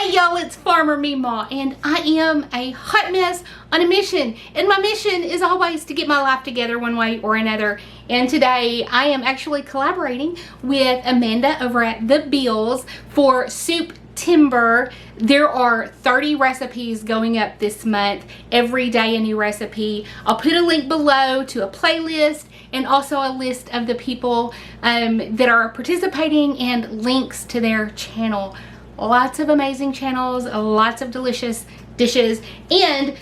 Hey y'all, it's Farmer MeeMaw, and I am a hot mess on a mission, and my mission is always to get my life together one way or another. And today I am actually collaborating with Amanda over at The Bills for Soup-tember. There are 30 recipes going up this month, every day a new recipe. I'll put a link below to a playlist and also a list of the people that are participating and links to their channel. Lots of amazing channels, lots of delicious dishes, and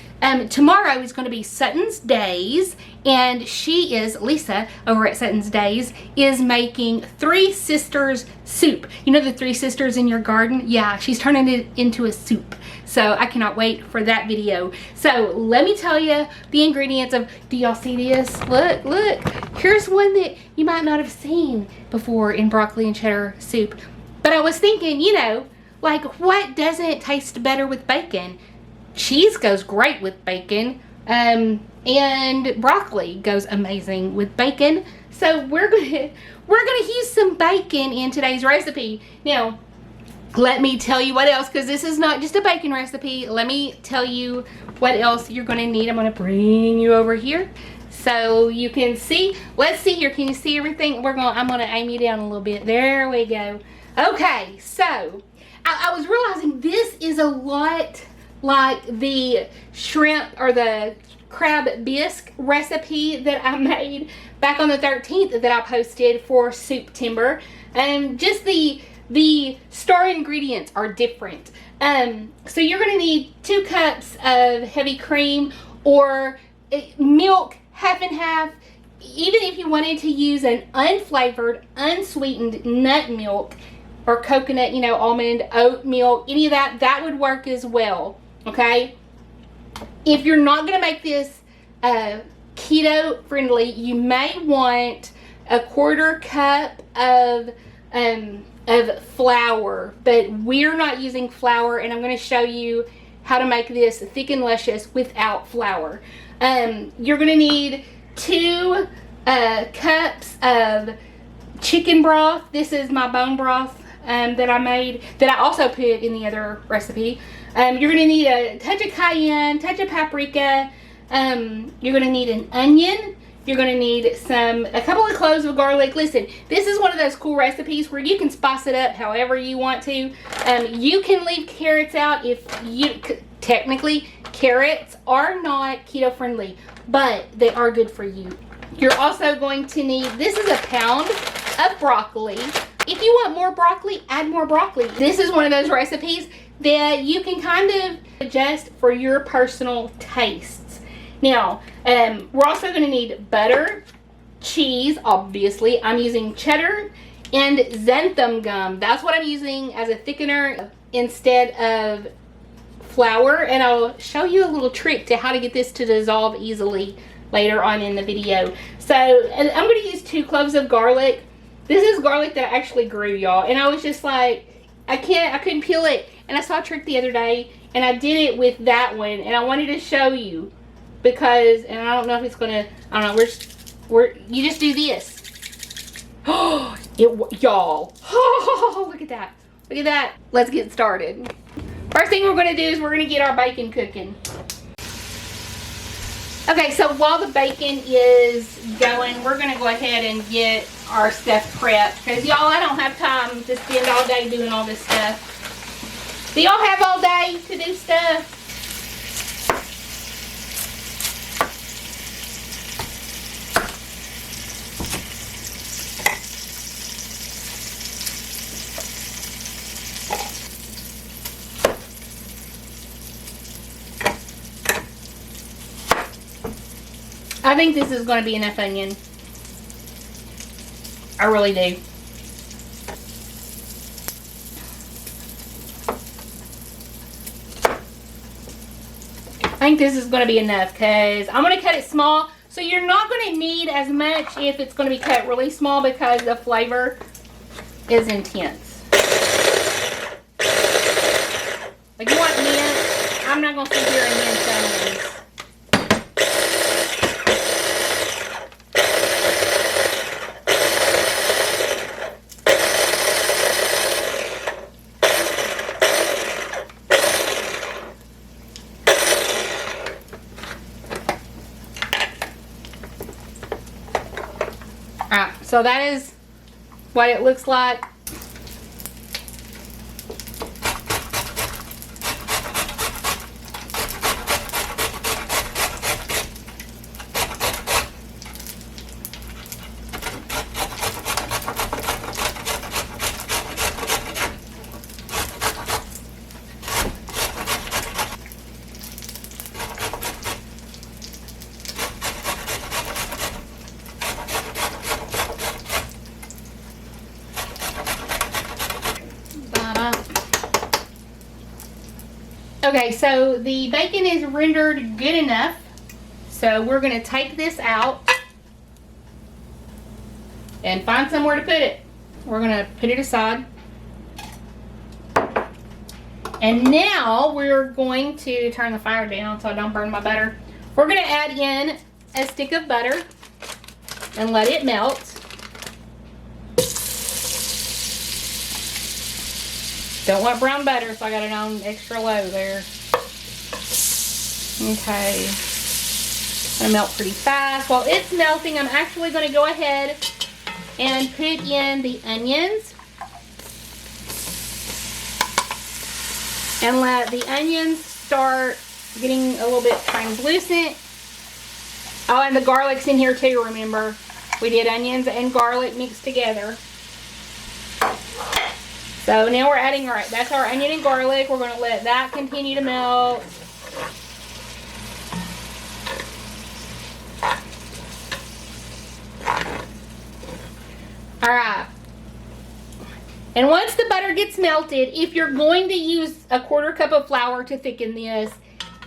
tomorrow is going to be Sutton's Days, and she is, Lisa over at Sutton's Days, is making Three Sisters soup. You know the Three Sisters in your garden? Yeah, she's turning it into a soup. So I cannot wait for that video. So let me tell you the ingredients of, do y'all see this? Look, look, here's one that you might not have seen before in broccoli and cheddar soup. But I was thinking, you know, like, what doesn't taste better with bacon? Cheese goes great with bacon, and broccoli goes amazing with bacon. So we're gonna use some bacon in today's recipe. Now, let me tell you what else, because this is not just a bacon recipe. Let me tell you what else you're gonna need. I'm gonna bring you over here so you can see. Let's see here. Can you see everything? I'm gonna aim you down a little bit. There we go. Okay, so I was realizing this is a lot like the shrimp or the crab bisque recipe that I made back on the 13th that I posted for Soup-tember. Just the star ingredients are different. So you're going to need 2 cups of heavy cream or milk, half and half. Even if you wanted to use an unflavored, unsweetened nut milk, or coconut, you know, almond, oat milk, any of that, that would work as well, okay? If you're not gonna make this keto friendly, you may want a 1/4 cup of flour, but we're not using flour, and I'm gonna show you how to make this thick and luscious without flour. You're gonna need 2 cups of chicken broth. This is my bone broth that I made, that I also put in the other recipe. You're going to need a touch of cayenne, touch of paprika. You're going to need an onion. You're going to need a couple of cloves of garlic. Listen, this is one of those cool recipes where you can spice it up however you want to. You can leave carrots out if you, technically, carrots are not keto friendly, but they are good for you. You're also going to need, this is a pound of broccoli. If you want more broccoli, add more broccoli. This is one of those recipes that you can kind of adjust for your personal tastes. Now, we're also going to need butter, cheese, obviously. I'm using cheddar and xanthan gum. That's what I'm using as a thickener instead of flour. And I'll show you a little trick to how to get this to dissolve easily later on in the video. So I'm going to use 2 cloves of garlic. This is garlic that actually grew, y'all, and I was just like, I couldn't peel it. And I saw a trick the other day, and I did it with that one, and I wanted to show you because, and I don't know if it's gonna, I don't know, you just do this. Oh, y'all. Oh, look at that. Look at that. Let's get started. First thing we're gonna do is we're gonna get our bacon cooking. Okay, so while the bacon is going, we're going to go ahead and get our stuff prepped. Because, y'all, I don't have time to spend all day doing all this stuff. Do y'all have all day to do stuff? I think this is going to be enough onion. I really do. I think this is going to be enough because I'm going to cut it small. So you're not going to need as much if it's going to be cut really small because the flavor is intense. Like, you want mint? I'm not going to sit here and mince onions. So that is what it looks like. Okay, so the bacon is rendered good enough. So we're going to take this out and find somewhere to put it. We're going to put it aside. And now we're going to turn the fire down so I don't burn my butter. We're going to add in a stick of butter and let it melt. Don't want brown butter, so I got it on extra low there. Okay. It's gonna melt pretty fast. While it's melting, I'm actually gonna go ahead and put in the onions. And let the onions start getting a little bit translucent. Oh, and the garlic's in here too, remember. We did onions and garlic mixed together. So now we're adding, all right, that's our onion and garlic. We're going to let that continue to melt. All right. And once the butter gets melted, if you're going to use a 1/4 cup of flour to thicken this,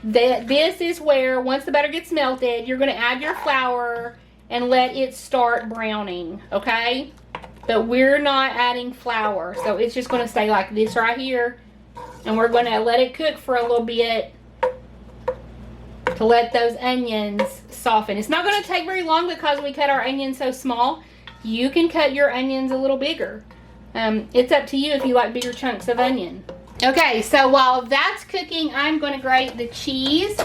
this is where, once the butter gets melted, you're going to add your flour and let it start browning, okay? But we're not adding flour, so it's just going to stay like this right here. And we're going to let it cook for a little bit to let those onions soften. It's not going to take very long because we cut our onions so small. You can cut your onions a little bigger. It's up to you if you like bigger chunks of onion. Okay, so while that's cooking, I'm going to grate the cheese.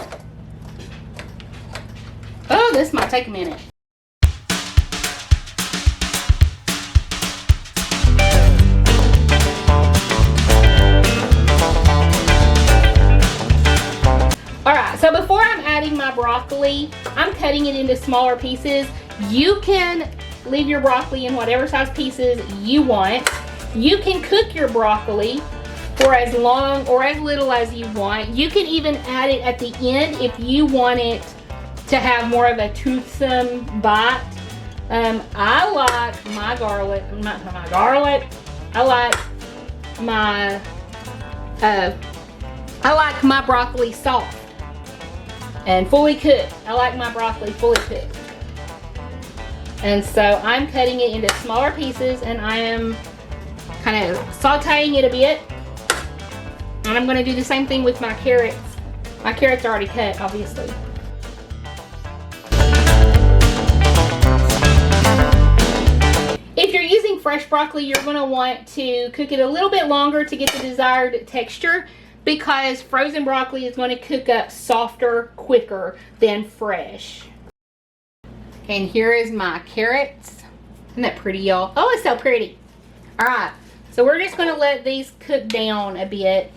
Oh, this might take a minute. Alright, so before I'm adding my broccoli, I'm cutting it into smaller pieces. You can leave your broccoli in whatever size pieces you want. You can cook your broccoli for as long or as little as you want. You can even add it at the end if you want it to have more of a toothsome bite. I like my garlic, I like my broccoli soft and fully cooked. I like my broccoli fully cooked. And so I'm cutting it into smaller pieces and I am kind of sauteing it a bit. And I'm going to do the same thing with my carrots. My carrots are already cut, obviously. If you're using fresh broccoli, you're going to want to cook it a little bit longer to get the desired texture, because frozen broccoli is going to cook up softer quicker than fresh. And here is my carrots. Isn't that pretty, y'all? Oh, it's so pretty. All right, so we're just going to let these cook down a bit.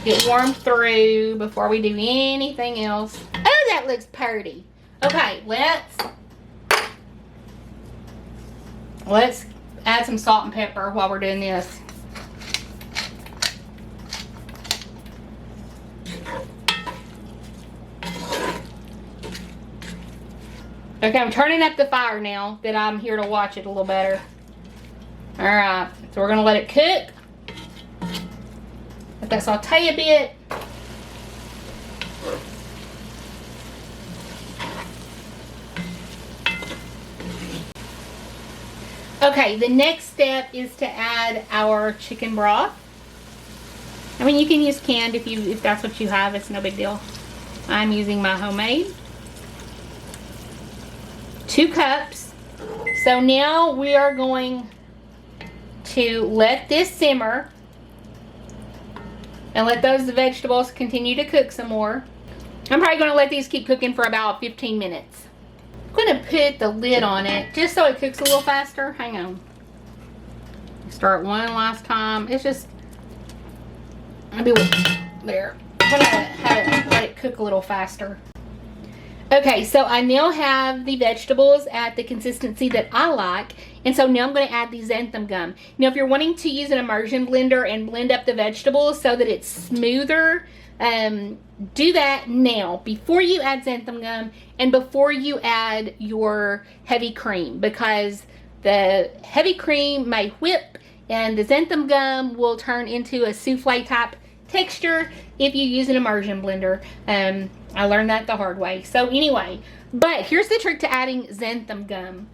Get warmed through before we do anything else. Oh, that looks pretty. Okay, let's add some salt and pepper while we're doing this. Okay, I'm turning up the fire now that I'm here to watch it a little better. Alright, so we're going to let it cook. Let that saute a bit. Okay, the next step is to add our chicken broth. I mean, you can use canned if that's what you have. It's no big deal. I'm using my homemade. 2 cups. So now we are going to let this simmer and let those vegetables continue to cook some more. I'm probably going to let these keep cooking for about 15 minutes. I'm going to put the lid on it just so it cooks a little faster. Hang on. Start one last time. It's just, maybe there. I'm going to have it, let it cook a little faster. Okay, so I now have the vegetables at the consistency that I like, and so now I'm going to add the xanthan gum. Now, if you're wanting to use an immersion blender and blend up the vegetables so that it's smoother, do that now before you add xanthan gum and before you add your heavy cream, because the heavy cream may whip and the xanthan gum will turn into a souffle type texture if you use an immersion blender. I learned that the hard way. So anyway, but here's the trick to adding xanthan gum.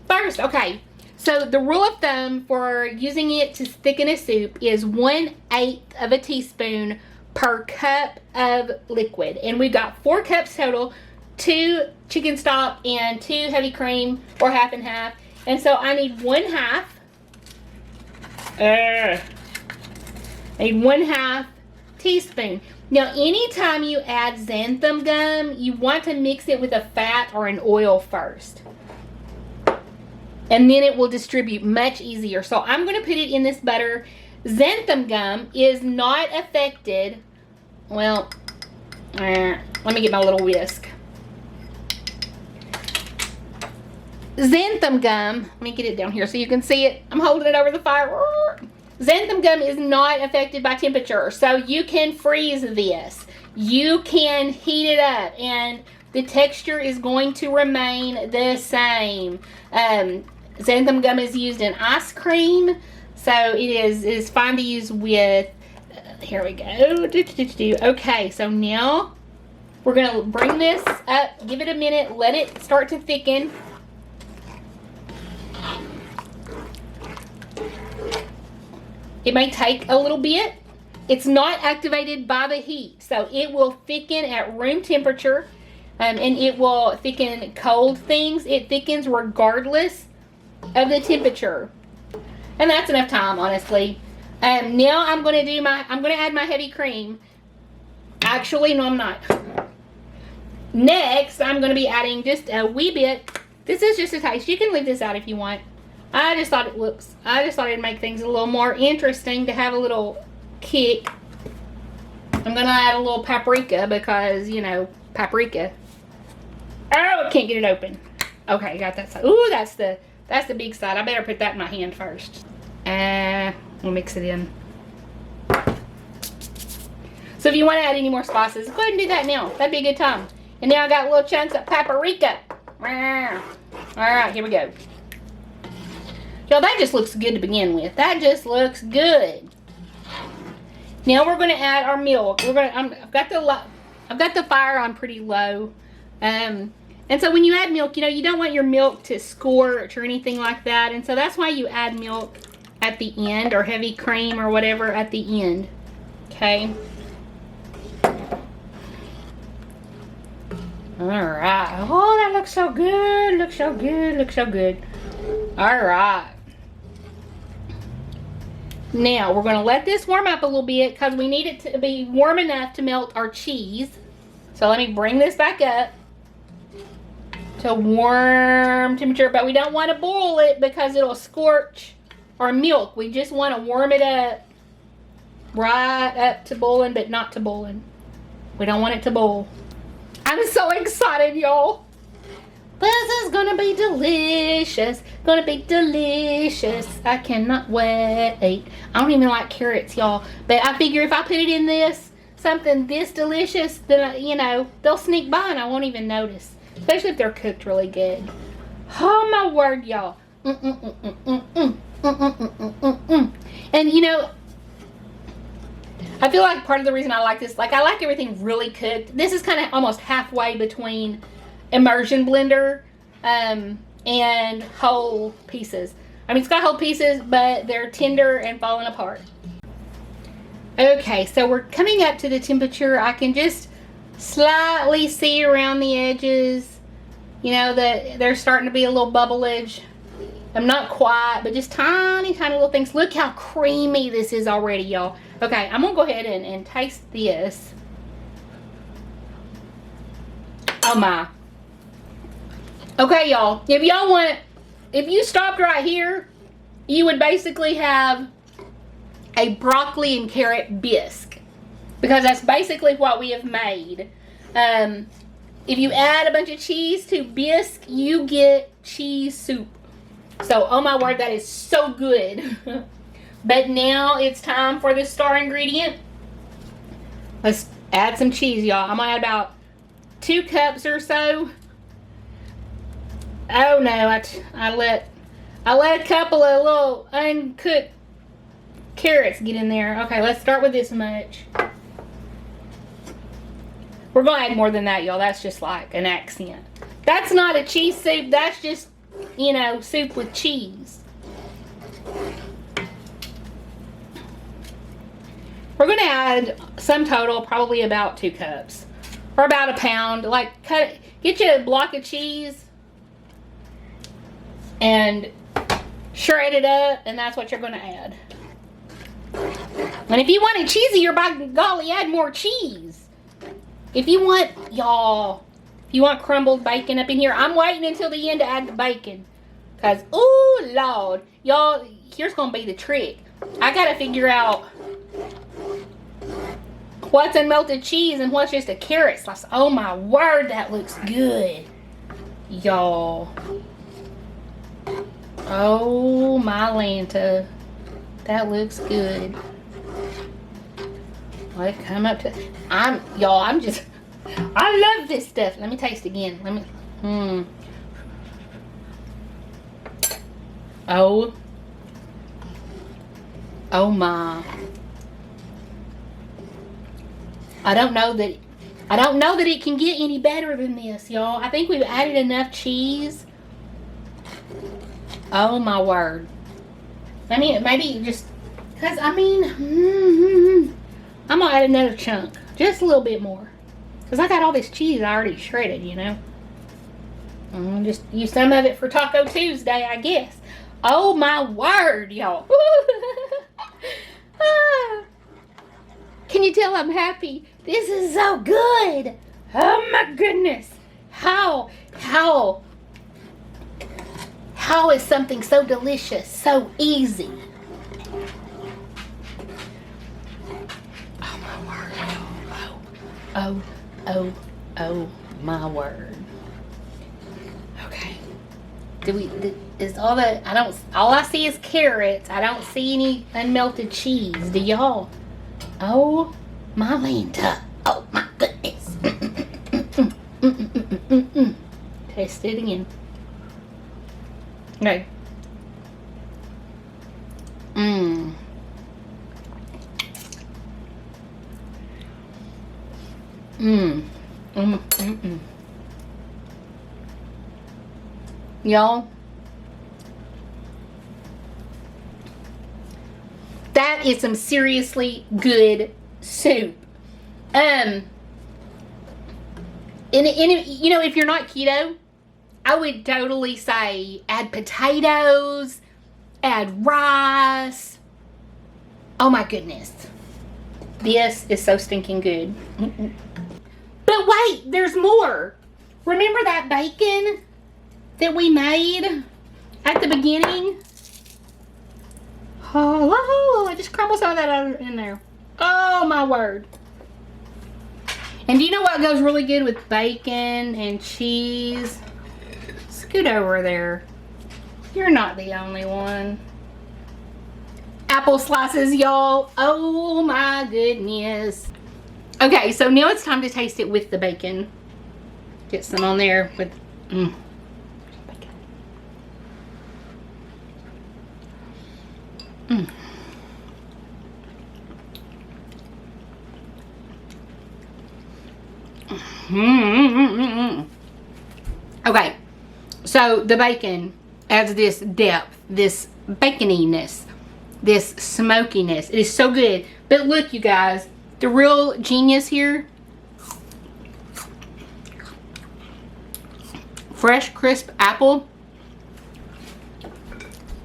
First, okay, so the rule of thumb for using it to thicken a soup is 1/8 of a teaspoon per cup of liquid. And we've got 4 cups total, 2 chicken stock and 2 heavy cream, or half and half. And so I need 1/2. I need 1/2 teaspoon. Now, anytime you add xanthan gum, you want to mix it with a fat or an oil first. And then it will distribute much easier. So I'm going to put it in this butter. Xanthan gum is not affected. Well, let me get my little whisk. Xanthan gum, let me get it down here so you can see it. I'm holding it over the fire. Xanthan gum is not affected by temperature, so you can freeze this. You can heat it up, and the texture is going to remain the same. Xanthan gum is used in ice cream, so it is fine to use with, here we go. Okay, so now we're going to bring this up, give it a minute, let it start to thicken. It may take a little bit. It's not activated by the heat, so it will thicken at room temperature, and it will thicken cold things. It thickens regardless of the temperature, and that's enough time, honestly. Now I'm going to add my heavy cream. Actually, no, I'm not. Next, I'm going to be adding just a wee bit. This is just a taste. You can leave this out if you want. I just thought it'd make things a little more interesting to have a little kick. I'm gonna add a little paprika because, you know, paprika. Oh, I can't get it open. Okay, got that side. Ooh, that's the big side. I better put that in my hand first. We'll mix it in. So if you want to add any more spices, go ahead and do that now. That'd be a good time. And now I got little chunks of paprika. Alright, here we go. Y'all, that just looks good to begin with. That just looks good. Now we're going to add our milk. I've got the fire on pretty low. And so when you add milk, you know, you don't want your milk to scorch or anything like that. And so that's why you add milk at the end, or heavy cream or whatever at the end. Okay. Alright. Oh, that looks so good. Looks so good. Looks so good. Alright. Now, we're going to let this warm up a little bit because we need it to be warm enough to melt our cheese. So let me bring this back up to warm temperature, but we don't want to boil it because it'll scorch our milk. We just want to warm it up right up to boiling, but not to boiling. We don't want it to boil. I'm so excited, y'all. This is gonna be delicious. Gonna be delicious. I cannot wait. I don't even like carrots, y'all. But I figure if I put it in this, something this delicious, then, you know, they'll sneak by and I won't even notice. Especially if they're cooked really good. Oh my word, y'all. And you know, I feel like part of the reason I like this, like I like everything really cooked. This is kind of almost halfway between immersion blender and whole pieces. I mean, it's got whole pieces, but they're tender and falling apart. Okay, so we're coming up to the temperature. I can just slightly see around the edges, you know, that they're starting to be a little bubblage. I'm not quite, but just tiny, tiny little things. Look how creamy this is already, y'all. Okay, I'm gonna go ahead and taste this. Oh my. Okay, y'all, if you stopped right here, you would basically have a broccoli and carrot bisque, because that's basically what we have made. If you add a bunch of cheese to bisque, you get cheese soup. So, oh my word, that is so good. But now it's time for the star ingredient. Let's add some cheese, y'all. I'm gonna add about 2 cups or so. Oh no, I let a couple of little uncooked carrots get in there. Okay, let's start with this much. We're gonna add more than that, y'all. That's just like an accent. That's not a cheese soup. That's just, you know, soup with cheese. We're gonna add some total, probably about 2 cups. Or about a pound. Like, get you a block of cheese and shred it up, and that's what you're gonna add. And if you want it cheesier, by golly, add more cheese. If you want, y'all, if you want crumbled bacon up in here, I'm waiting until the end to add the bacon. Because, ooh, Lord, y'all, here's gonna be the trick. I gotta figure out what's unmelted cheese and what's just a carrot slice. Oh my word, that looks good, y'all. Oh my Lanta, that looks good. Let it come up to, I'm just, I love this stuff. Let me taste again. Let me, Oh my. I don't know that it can get any better than this, y'all. I think we've added enough cheese. Oh my word. I mean, maybe just, because I mean, I'm gonna add another chunk, just a little bit more, because I got all this cheese already shredded, you know. I'm gonna just use some of it for Taco Tuesday, I guess. Oh my word, y'all. Can you tell I'm happy? This is so good. Oh my goodness. How is something so delicious so easy? Oh my word. Oh my word. Okay. Is all that, all I see is carrots. I don't see any unmelted cheese. Do y'all? Oh my Lanta. Oh my goodness. Taste it again. Okay. Y'all, that is some seriously good soup. And you know, if you're not keto, I would totally say add potatoes, add rice. Oh my goodness. This is so stinking good. But wait, there's more. Remember that bacon that we made at the beginning? Oh, I just crumbled some of that in there. Oh my word. And do you know what goes really good with bacon and cheese? Scoot over there. You're not the only one. Apple slices, y'all. Oh my goodness. Okay, so now it's time to taste it with the bacon. Get some on there with bacon. Okay, so the bacon adds this depth, this baconiness, this smokiness. It is so good. But look, you guys, the real genius here, fresh crisp apple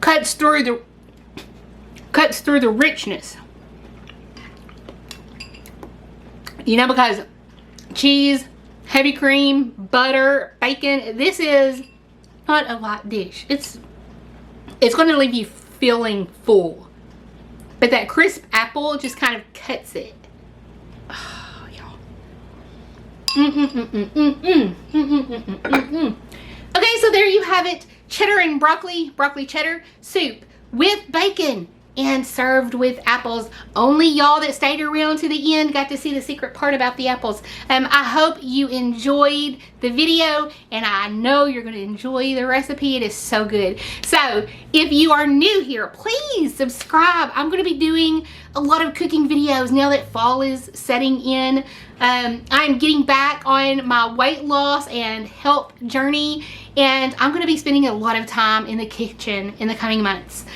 cuts through the richness. You know, because cheese, heavy cream, butter, bacon, this is not a light dish. It's going to leave you feeling full. But that crisp apple just kind of cuts it. Oh, y'all. Okay, so there you have it. Cheddar and broccoli cheddar soup with bacon and served with apples. Only y'all that stayed around to the end got to see the secret part about the apples. I hope you enjoyed the video, and I know you're going to enjoy the recipe. It is so good. So if you are new here, please subscribe. I'm going to be doing a lot of cooking videos now that fall is setting in. I'm getting back on my weight loss and health journey, and I'm going to be spending a lot of time in the kitchen in the coming months.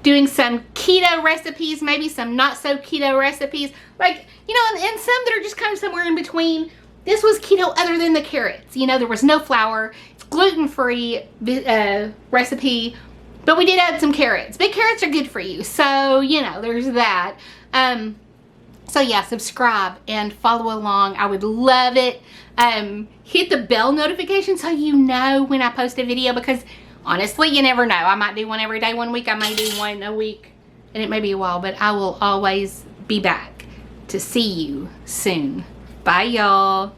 Doing some keto recipes, maybe some not so keto recipes, like, you know, and some that are just kind of somewhere in between. This was keto other than the carrots. You know, there was no flour. It's gluten-free recipe, but we did add some carrots. Big carrots are good for you, so, you know, there's that. So yeah, subscribe and follow along. I would love it. Hit the bell notification so you know when I post a video, because honestly, you never know. I might do one every day one week. I may do one a week, and it may be a while, but I will always be back to see you soon. Bye, y'all.